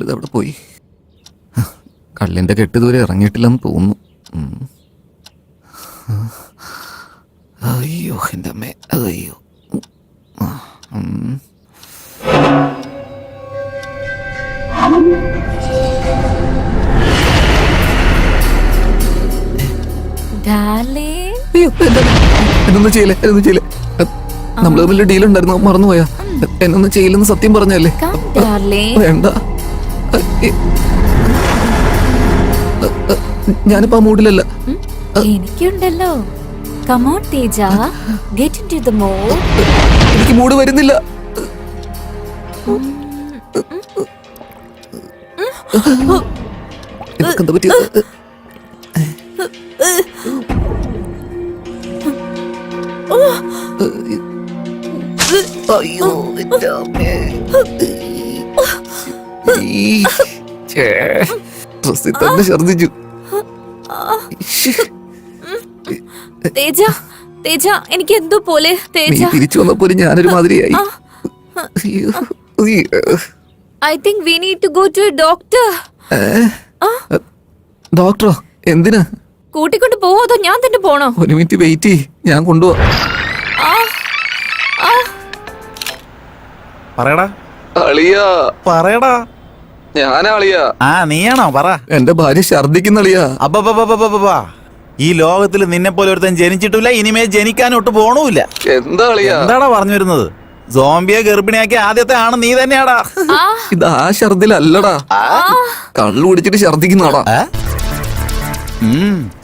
ഇവളിതവിടെ പോയി. കള്ളിൻ്റെ കെട്ട് ഇതുവരെ ഇറങ്ങിയിട്ടില്ലെന്ന് തോന്നുന്നു. അയ്യോ എൻ്റെ അമ്മേ, അയ്യോ. എന്നൊന്നും ചെയ്യില്ലേ, എന്നൊന്നും ചെയ്യില്ലേ. നമ്മൾ തമ്മിൽ ഡീലുണ്ടായിരുന്നു, മറന്നുപോയാ? എന്നൊന്നും ചെയ്യില്ലെന്ന് സത്യം പറഞ്ഞല്ലേ? വേണ്ട, ഞാനിപ്പോ ആ മൂഡിലല്ല. എനിക്കുണ്ടല്ലോ. Come on, Teja. Get into the mood. എനിക്ക് മൂഡ് വരുന്നില്ല. എന്താ പറ്റിയത്? അയ്യോ ഡ്രസ്സിൽ തന്നെ ഛർദിച്ചു. തേജ, തേജ, എനിക്ക് എന്തോ പോലെ. തേജ തിരിച്ചു വന്നപ്പോ ഞാനൊരു മാതിരിയായി. I think we need to go to a doctor. ഡോക്ടറോ? എന്തിനാ? കൂട്ടിക്കൊണ്ട് പോവോ അതോ ഞാൻ തന്നെ പോണോ? ഒരു മിനിറ്റ് വെയിറ്റ് ചെയ്യ്, ഞാൻ കൊണ്ടുപോവാ. പറയടാ അളിയാ, പറയടാ. ഞാനാ അളിയാ. നീയാണോ? പറ. എന്റെ ഭാര്യ ഛർദിക്കുന്ന അളിയാ. അബ്ബാ, ഈ ലോകത്തിൽ നിന്നെ പോലെ ഒരുത്തൻ ജനിച്ചിട്ടില്ല, ഇനിമേ ജനിക്കാനൊട്ട് പോണൂല്ല. എന്താ അളിയാ? എന്താടാ പറഞ്ഞു വരുന്നത്? സോംബിയെ ഗർഭിണിയാക്കി ആദ്യത്തെ ആണ് നീ തന്നെയാടാ. ഇത് ആ ഛർദിലല്ലടാ, കള്ളു കുടിച്ചിട്ട് ഛർദിക്കുന്നതാടാ.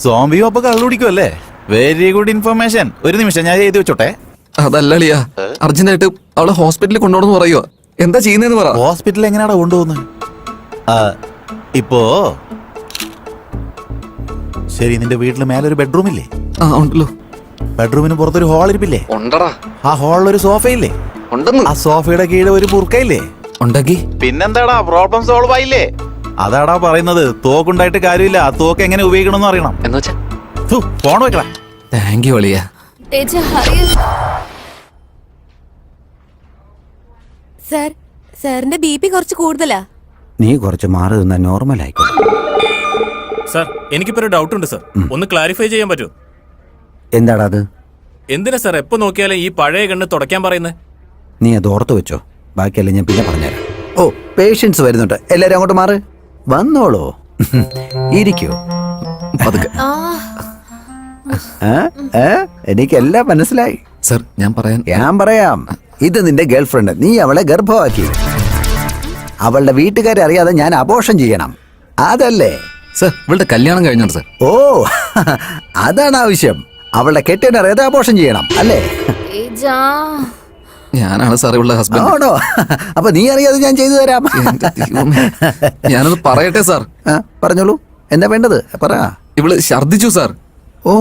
സോംബിയും അപ്പൊ കള്ളു കുടിക്കുമല്ലേ? Very good information. ഒരു നിമിഷം ഞാൻ എഴുതി വെച്ചോട്ടെ. അതല്ല അളിയാ, അർജന്റായിട്ട് അവളെ ഹോസ്പിറ്റലിൽ കൊണ്ടുപോകണമെന്ന് പറയുക. എന്താ ചെയ്യുന്നതെന്ന് പറ. ഹോസ്പിറ്റലിൽ എങ്ങനെയാടാ കൊണ്ടുപോകുന്നത്? ഇപ്പോ ശരി, നിന്റെ വീട്ടിൽ മേലൊരു ബെഡ്റൂം ഇല്ലേ? ഉണ്ടല്ലോ. ബെഡ്റൂമിന് പുറത്തൊരു ഹോൾ ഇരിപ്പില്ലേ? ഉണ്ടടാ. ആ ഹോളിലൊരു സോഫയില്ലേ? ഉണ്ടെന്ന്. ആ സോഫയുടെ കീഴിൽ ഒരു ബുർക്കയില്ലേ? ഉണ്ടാക്കി. പിന്നെന്താടാ, പ്രോബ്ലം സോൾവ് ആയില്ലേ? അതാടാ പറയുന്നത്. തോക്കുണ്ടായിട്ട് കാര്യമില്ല, ആ തോക്ക് എങ്ങനെ ഉപയോഗിക്കണമെന്ന് അറിയണം. ഫോൺ വെക്കടാ. താങ്ക് യു അളിയാ. സർ, സാറിന്റെ BP കുറച്ച് കൂടുതലാ. നീ കുറച്ച് മാറി നിന്നാ നോർമൽ ആയിക്കോ. സർ, എനിക്കിപ്പോ ഡൗട്ട് ഉണ്ട് സർ, ഒന്ന് ക്ലാരിഫൈ ചെയ്യാൻ പറ്റുമോ? എന്താടാ അത്? എന്തിനാ സർ എപ്പോ നോക്കിയാലും ഈ പഴയ കണ്ണ് തുടയ്ക്കാൻ പറയുന്നത്? നീ അത് ഓർത്ത് വെച്ചോ, ബാക്കിയല്ല ഞാൻ പിന്നെ പറഞ്ഞുതരാം. ഓ, പേഷ്യൻസ് വരുന്നുണ്ട്, എല്ലാരും അങ്ങോട്ട് മാറ്. വന്നോളൂ, ഇരിക്കൂ. എനിക്കെല്ലാം മനസ്സിലായി സർ. ഞാൻ പറയാം. ഇത് നിന്റെ ഗേൾഫ്രണ്ട്. നീ അവളെ ഗർഭമാക്കി. അവളുടെ വീട്ടുകാരെ അറിയാതെ ഞാൻ അബോർഷൻ ചെയ്യണം, അതല്ലേ? സർ, ഇവളുടെ കല്യാണം കഴിഞ്ഞാണ് സർ. ഓ, അതാണ് ആവശ്യം. അവളുടെ കെട്ടിയനറിയാതെ അബോർഷൻ ചെയ്യണം, അല്ലേ? ഞാനാണ് സാർ ഇവളുടെ ഹസ്ബൻഡ്. ആണോ? അപ്പൊ നീ അറിയാതെ ഞാൻ ചെയ്തു തരാം. ഞാനത് പറയട്ടെ സാർ. പറഞ്ഞോളൂ, എന്താ വേണ്ടത് പറ. ഇവള് ഛർദിച്ചു സാർ. ഓ,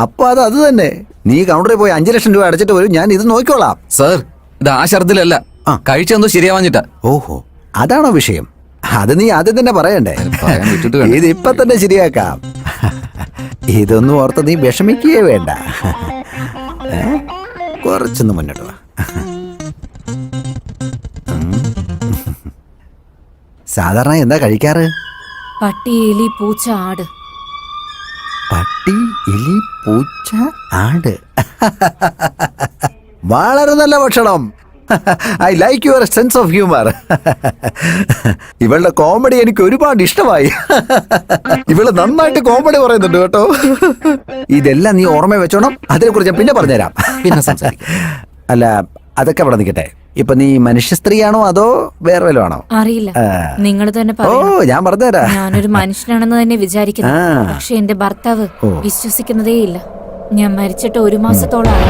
അപ്പൊ അത് തന്നെ. നീ കൗണ്ടറിൽ പോയി 5 ലക്ഷം രൂപ അടച്ചിട്ട് വരും, ഞാൻ ഇത് നോക്കിക്കോളാം. സാർ, ഇത് ആ ഛർദിലല്ല, കഴിച്ചെന്തോ ശരിയാവാഞ്ഞിട്ടാ. ഓഹോ, അതാണോ വിഷയം? അത് നീ ആദ്യം തന്നെ പറയണ്ടേ? ഇത് ഇപ്പൊ തന്നെ ശരിയാക്കാം. ഇതൊന്നും ഓർത്ത് നീ വിഷമിക്കുകയേ വേണ്ട. കുറച്ചൊന്ന് മുന്നോട്ട് വാ. സാധാരണ എന്താ കഴിക്കാറ്? പട്ടി, എലി, പൂച്ച, ആട്. പട്ടി, എലി, പൂച്ച, ആട്. വളരെ നല്ല ഭക്ഷണം. I like your sense of humour. ഇവളുടെ കോമഡി എനിക്ക് ഒരുപാട് ഇഷ്ടമായി. ഇവള് നന്നായിട്ട് കോമഡി പറയുന്നുണ്ട് കേട്ടോ. ഇതെല്ലാം നീ ഓർമ്മ വെച്ചോണം. അതിനെ കുറിച്ച് ഞാൻ പിന്നെ പറഞ്ഞുതരാം. പിന്നെ സംസാരിക്കാം. അല്ല, അതൊക്കെ അവിടെ നിൽക്കട്ടെ. ഇപ്പൊ നീ മനുഷ്യ സ്ത്രീയാണോ അതോ വേറെ വല്ലതും ആണോ? അറിയില്ല, നിങ്ങൾ തന്നെ ഓ, ഞാൻ പറഞ്ഞുതരാം. ഞാനൊരു മനുഷ്യനാണെന്ന് തന്നെ വിചാരിക്കുന്നു. പക്ഷെ എന്റെ ഭർത്താവ് വിശ്വസിക്കുന്നതേ ഇല്ല. ഞാൻ മരിച്ചിട്ട് 1 മാസത്തോളായി.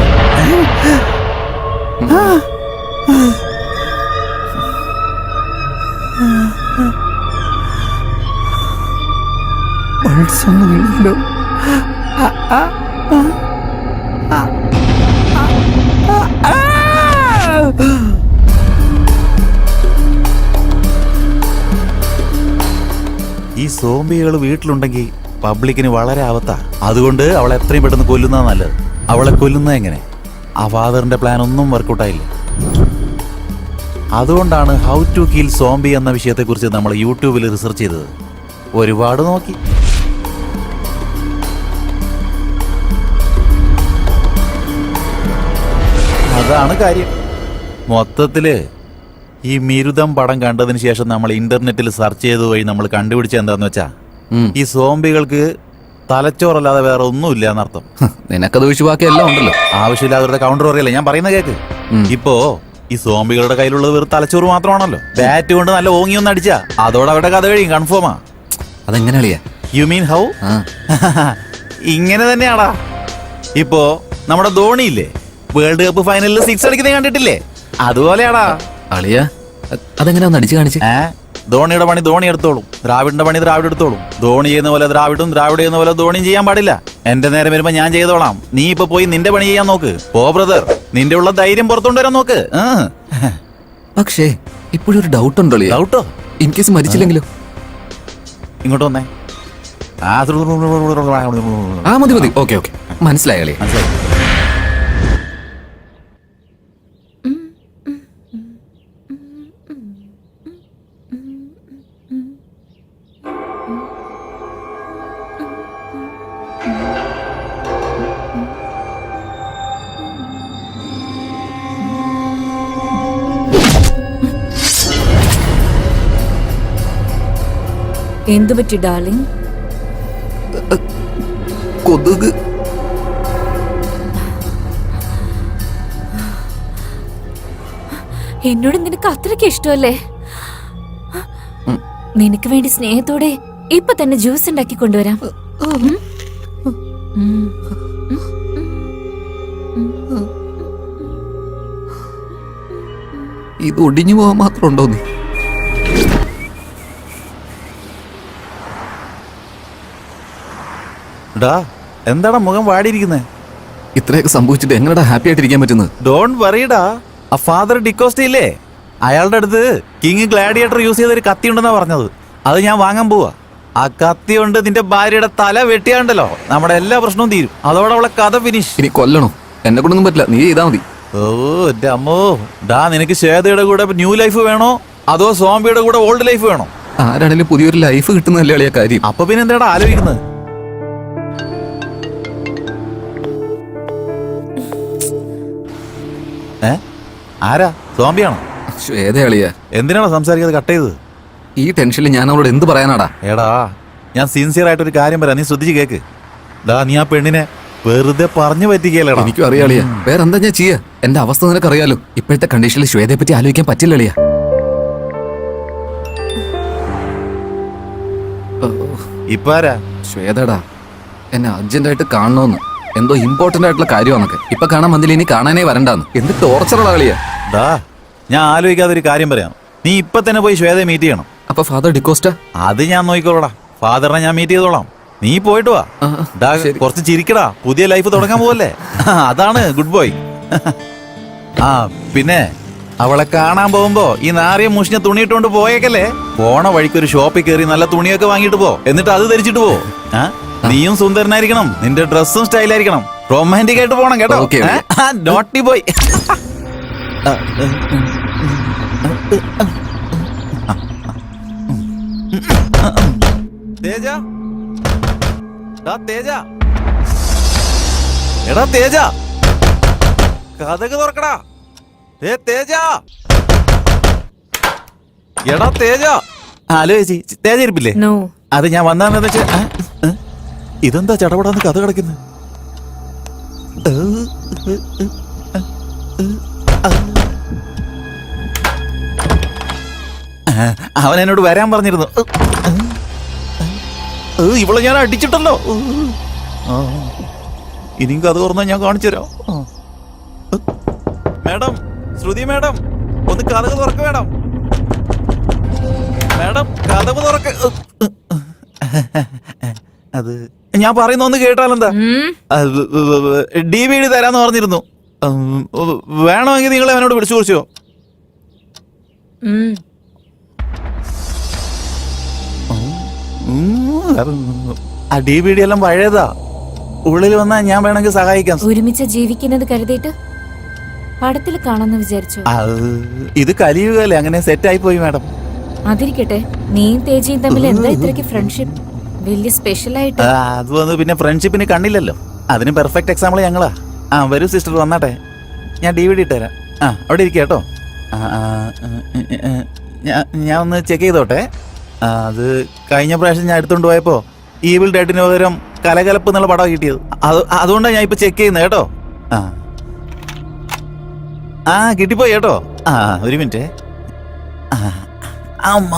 ഈ സോംബികൾ വീട്ടിലുണ്ടെങ്കിൽ പബ്ലിക്കിന് വളരെ ആവത്താ. അതുകൊണ്ട് അവളെ എത്രയും പെട്ടെന്ന് കൊല്ലുന്നതാ നല്ലത്. അവളെ കൊല്ലുന്നത് എങ്ങനെ? ആ ഫാദറിന്റെ പ്ലാൻ ഒന്നും വർക്കൗട്ടായില്ല. അതുകൊണ്ടാണ് ഹൗ ടു കിൽ സോംബി എന്ന വിഷയത്തെക്കുറിച്ച് നമ്മൾ യൂട്യൂബിൽ റിസർച്ച് ചെയ്തത്. ഒരുപാട് നോക്കി. അതാണ് കാര്യം. മൊത്തത്തില് ഈ മിരുതം പടം കണ്ടതിന് ശേഷം നമ്മൾ ഇന്റർനെറ്റിൽ സെർച്ച് ചെയ്ത വഴി നമ്മൾ കണ്ടുപിടിച്ച എന്താന്ന് വെച്ചാ ഈ സോംബികൾക്ക് തലച്ചോറല്ലാതെ വേറെ ഒന്നുമില്ല എന്നർത്ഥം. നിനക്കത് ഒഴിച്ചു ബാക്കി എല്ലാം ഉണ്ടല്ലോ. ആവശ്യമില്ലാതെ കൗണ്ടർ പറയല്ലേ ഞാൻ പറയുന്ന കേക്ക്. ഇപ്പോ ഈ സോംബികളുടെ കയ്യിലുള്ളത് വെറും തലച്ചോറ് മാത്രമാണല്ലോ. ബാറ്റ് കൊണ്ട് നല്ല ഓങ്ങി ഒന്ന് അടിച്ചാ അതോടെ അവരുടെ കഥ കഴിയും. കൺഫേമാ. അതെങ്ങനെ അളിയാ? You mean how? ഇങ്ങനെ തന്നെയാടാ. ഇപ്പോ നമ്മുടെ ധോണിയില്ലേ, വേൾഡ് കപ്പ് ഫൈനലിൽ 6 അടിക്കുന്നത് കണ്ടിട്ടില്ലേ? അതുപോലെയാടാ അളിയാ. അതെങ്ങനെയാ ഒന്ന് അടിച്ചു കാണിച്ച്? ധോണിയുടെ പണി ധോണി എടുത്തോളും, ദ്രാവിഡിന്റെ പണി ദ്രാവിഡ് എടുത്തോളും. ധോണി ചെയ്യുന്ന പോലെ ദ്രാവിഡും, ദ്രാവിഡ് ചെയ്യുന്ന പോലെ ധോണിയും ചെയ്യാൻ പാടില്ല. എന്റെ നേരം വരുമ്പോ ഞാൻ ചെയ്തോളാം. നീ ഇപ്പൊ പോയി നിന്റെ പണി ചെയ്യാൻ നോക്ക്. പോ ബ്രദർ, നിന്റെ ഉള്ള ധൈര്യം പുറത്തുകൊണ്ടുവരാൻ നോക്ക്. പക്ഷേ ഇപ്പോഴും ഒരു ഡൗട്ട് ഉണ്ടോ അളിയാ? ഡൗട്ടോ? ഇൻ കേസ് മരിച്ചില്ലെങ്കിലോ? ഇങ്ങോട്ട് വന്നേ. മതി മതി. ഓക്കെ ഓക്കെ, മനസ്സിലായി അളിയാ. മനസ്സിലായി. എന്തു പറ്റി ഡാർലിംഗ്? കൊതുക്. എന്നോട് നിനക്ക് അത്രയ്ക്ക് ഇഷ്ടമല്ലേ? നിനക്ക് വേണ്ടി സ്നേഹത്തോടെ ഇപ്പൊ തന്നെ ജ്യൂസ് ഉണ്ടാക്കി കൊണ്ടുവരാം. ഇത് ഒടിഞ്ഞു പോകാൻ മാത്രം ഉണ്ടോ നീ? എന്താടാ മുഖം വാടിയിരിക്കുന്നേ? ഇത്രയൊക്കെ സംഭവിച്ചിട്ട് എങ്ങനെയാ ഹാപ്പി ആയിട്ടിരിക്കാൻ പറ്റുന്നത്? ഡോണ്ട് വറീടാ. ആ ഫാദർ ഡിക്കോസ്റ്റ ഇല്ലേ, അയാളുടെ അടുത്ത് കിങ് ഗ്ലാഡിയേറ്റർ യൂസ് ചെയ്ത ഒരു കത്തി ഉണ്ടെന്നാ പറഞ്ഞത്. അത് ഞാൻ വാങ്ങാൻ പോവാ. ആ കത്തി കൊണ്ട് നിന്റെ ഭാര്യയുടെ തല വെട്ടിയാണ്ടല്ലോ നമ്മുടെ എല്ലാ പ്രശ്നവും തീരും. അതോടെ അവളെ കഥ ഫിനിഷ്. ഇനി കൊല്ലണോ? എന്നെ കൊണ്ടൊന്നും പറ്റില്ല, നീ ചെയ്താ മതി. ഓ എന്റെ അമ്മോ. നിനക്ക് ശ്വേതയുടെ കൂടെ ന്യൂ ലൈഫ് വേണോ അതോ സോംബിയുടെ കൂടെ ഓൾഡ് ലൈഫ് വേണോ? ആരാണെങ്കിലും പുതിയൊരു ലൈഫ് കിട്ടുന്നതല്ലേ അളിയാ കാര്യം. അപ്പൊ പിന്നെ എന്താടാ ആലോചിക്കുന്നത്? ആരാ? സോംബിയാണോ? ശ്വേത അളിയാ. എന്തിനാണോ സംസാരിക്കാതെ കട്ട് ചെയ്തത്? ഈ ടെൻഷനിൽ ഞാൻ അവളോട് എന്ത് പറയാനാടാ? എടാ ഞാൻ സിൻസിയർ ആയിട്ടൊരു കാര്യം പറയാം, നീ ശ്രദ്ധിച്ച് കേക്ക്. നീ ആ പെണ്ണിനെ വെറുതെ പറഞ്ഞു പറ്റിക്കല്ലേടാ. എനിക്കും അറിയാളിയാ, വേറെ എന്താ ഞാൻ ചെയ്യാ? എന്റെ അവസ്ഥ നിനക്ക് അറിയാലോ. ഇപ്പോഴത്തെ കണ്ടീഷനിൽ ശ്വേതയെ പറ്റി ആലോചിക്കാൻ പറ്റില്ല അളിയാ. ഇപ്പൊ ആരാ? ശ്വേതടാ, എന്നെ അർജന്റായിട്ട് കാണണോന്ന്, എന്തോ ഇമ്പോർട്ടന്റ് ആയിട്ടുള്ള കാര്യമാണൊക്കെ. ഇപ്പൊ കാണാൻ വന്നില്ല, ഇനി കാണാനേ വരണ്ടാന്ന്. എന്ത് ടോർച്ചറുള്ള കളിയാ. ഞാൻ ആലോചിക്കാതെ ഒരു കാര്യം പറയാം. നീ ഇപ്പൊ തന്നെ പോയി ശ്വേതയെ മീറ്റ് ചെയ്യണം. അപ്പൊ ഫാദർ ഡിക്കോസ്റ്റ? അത് ഞാൻ നോക്കിക്കോളാം. ഫാദറിനെ ഞാൻ മീറ്റ് ചെയ്തോളാം. നീ പോയിട്ട് വാ. കുറച്ച് ചിരിക്കടാ, പുതിയ ലൈഫ് തുടങ്ങാൻ പോവല്ലേ. അതാണ് ഗുഡ് ബോയ്. പിന്നെ അവളെ കാണാൻ പോകുമ്പോ ഈ നാറിയ മുഷിഞ്ഞ തുണിയിട്ടുകൊണ്ട് പോയേക്കല്ലേ. പോണ വഴിക്ക് ഒരു ഷോപ്പിൽ കയറി നല്ല തുണിയൊക്കെ വാങ്ങിട്ട് പോ. എന്നിട്ട് അത് ധരിച്ചിട്ട് പോ. നീയും സുന്ദരനായിരിക്കണം, നിന്റെ ഡ്രസ്സും സ്റ്റൈലായിരിക്കണം, റൊമാൻറ്റിക് ആയിട്ട് പോണം കേട്ടോ. Naughty boy. തേജ, തേജ, എടാ തേജ, കഥക് തുറക്കടാ. തേജ, എടാ തേജ. ഹലോ ചേച്ചി, തേജ ഇരിപ്പില്ലേ? അത് ഞാൻ വന്നാന്ന് വെച്ചാ. ഇതെന്താ ചടപടാന്ന് കഥ കിടക്കുന്നത്? അവൻ എന്നോട് വരാൻ പറഞ്ഞിരുന്നു. ഇവളെ ഞാൻ അടിച്ചിട്ടല്ലോ. ഇനിയും കഥ തുറന്നാ ഞാൻ കാണിച്ചു തരാം. മാഡം, ശ്രുതി മാഡം, ഒന്ന് കഥക് തുറക്ക മാഡം. മാഡം കഥക് തുറക്ക. അത് ഞാൻ പറയുന്ന ഒന്ന് കേട്ടാലെന്താ? DVD തരാന്ന് പറഞ്ഞിരുന്നു. വേണമെങ്കിൽ നിങ്ങൾ അവനോട് വിളിച്ചു കുറിച്ചോ. ആ DVD എല്ലാം പഴയതാ. ഉള്ളിൽ വന്നാ ഞാൻ വേണമെങ്കിൽ സഹായിക്കാം. ഒരുമിച്ച് ജീവിക്കുന്നത് കരുതിയിട്ട് പടത്തിൽ കാണാന്ന് വിചാരിച്ചു. ഇത് കലിയുകയല്ലേ, അങ്ങനെ സെറ്റ് ആയി പോയി മാഡം. അതിരിക്കട്ടെ, നീയും തേജയും തമ്മിൽ എന്താ ഇത്രയ്ക്ക് ഫ്രണ്ട്ഷിപ്പ്? വലിയ സ്പെഷ്യൽ ആയിട്ട്. അത് വന്ന് പിന്നെ ഫ്രണ്ട്ഷിപ്പിന് കണ്ണില്ലല്ലോ, അതിന് പെർഫെക്റ്റ് എക്സാമ്പിൾ ഞങ്ങളാ. വരൂ സിസ്റ്റർ, വന്നാട്ടെ, ഞാൻ DVD ഇട്ടുതരാം. അവിടെ ഇരിക്കുക കേട്ടോ. ഞാൻ ഒന്ന് ചെക്ക് ചെയ്തോട്ടെ. അത് കഴിഞ്ഞ പ്രാവശ്യം ഞാൻ എടുത്തോണ്ട് പോയപ്പോ ഈവിൾ ഡെഡിന് പകരം കലകലപ്പ് എന്നുള്ള പടം കിട്ടിയത്. അതുകൊണ്ടാണ് ഞാൻ ഇപ്പൊ ചെക്ക് ചെയ്യുന്നത് കേട്ടോ. കിട്ടിപ്പോയി കേട്ടോ. ഒരു മിനിറ്റ്. അമ്മ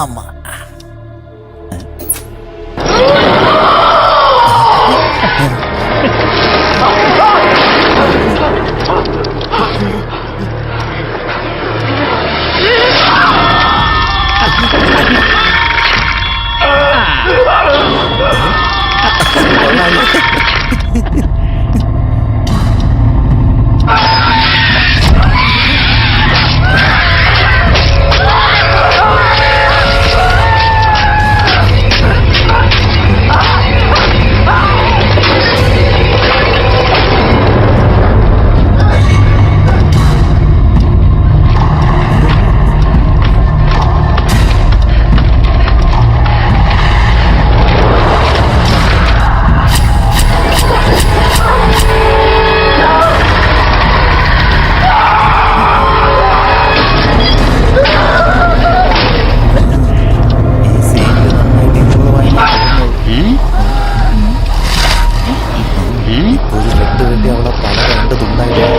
അവളെ പല രണ്ട് തുണ്ടായിട്ട്